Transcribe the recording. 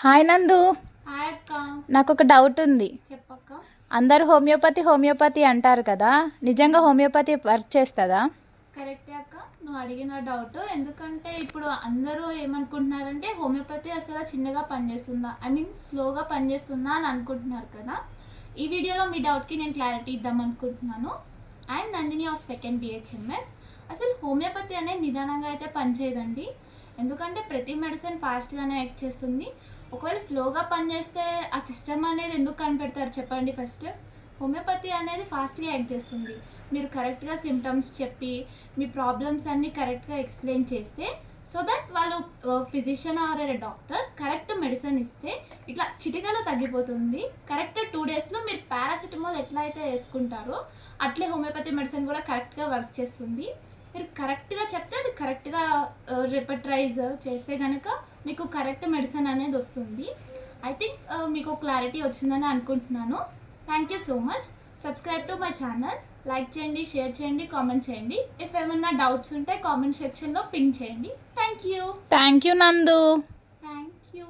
Hi నందు, hi అక్క. నాకు ఒక డౌట్ ఉంది. చెప్పక్క. అందరూ హోమియోపతి అంటారు కదా, నిజంగా హోమియోపతి వర్క్ చేస్తుందా? కరెక్టే అక్క, నువ్వు అడిగిన డౌట్. ఎందుకంటే ఇప్పుడు అందరూ ఏమనుకుంటున్నారంటే హోమియోపతి అసలు చిన్నగా పనిచేస్తుందా, స్లోగా పనిచేస్తుందా అని అనుకుంటున్నారు కదా. ఈ వీడియోలో మీ డౌట్కి నేను క్లారిటీ ఇద్దాం అనుకుంటున్నాను. And Nandini of second BHMS. అసలు హోమియోపతి అనేది నిదానంగా అయితే పనిచేయదండి. ఎందుకంటే ప్రతి మెడిసిన్ ఫాస్ట్గానే యాక్ట్ చేస్తుంది. ఒకవేళ స్లోగా పనిచేస్తే ఆ సిస్టమ్ అనేది ఎందుకు కనిపెడతారు చెప్పండి. ఫస్ట్ హోమియోపతి అనేది ఫాస్ట్గా యాక్ట్ చేస్తుంది. మీరు కరెక్ట్గా సిమ్టమ్స్ చెప్పి మీ ప్రాబ్లమ్స్ అన్నీ కరెక్ట్గా ఎక్స్ప్లెయిన్ చేస్తే, సో దట్ వాళ్ళు physician or doctor correct medicine ఇస్తే ఇట్లా చిటికలో తగ్గిపోతుంది. కరెక్ట్ 2 డేస్లో మీరు పారాసిటమాల్ ఎట్లా అయితే వేసుకుంటారో అట్లే హోమియోపతి మెడిసిన్ కూడా కరెక్ట్గా వర్క్ చేస్తుంది. మీరు కరెక్ట్గా చెప్తే అది కరెక్ట్గా రిపట్రైజ్ చేస్తే కనుక మీకు కరెక్ట్ మెడిసిన్ అనేది వస్తుంది. ఐ థింక్ మీకు క్లారిటీ వచ్చిందని అనుకుంటున్నాను. Thank you so much. Subscribe to my channel. Like చేయండి, షేర్ చేయండి, కామెంట్ చేయండి. ఇఫ్ ఏమైనా డౌట్స్ ఉంటే కామెంట్ సెక్షన్లో పిన్ చేయండి. Thank you. థ్యాంక్ యూ నందు. Thank you.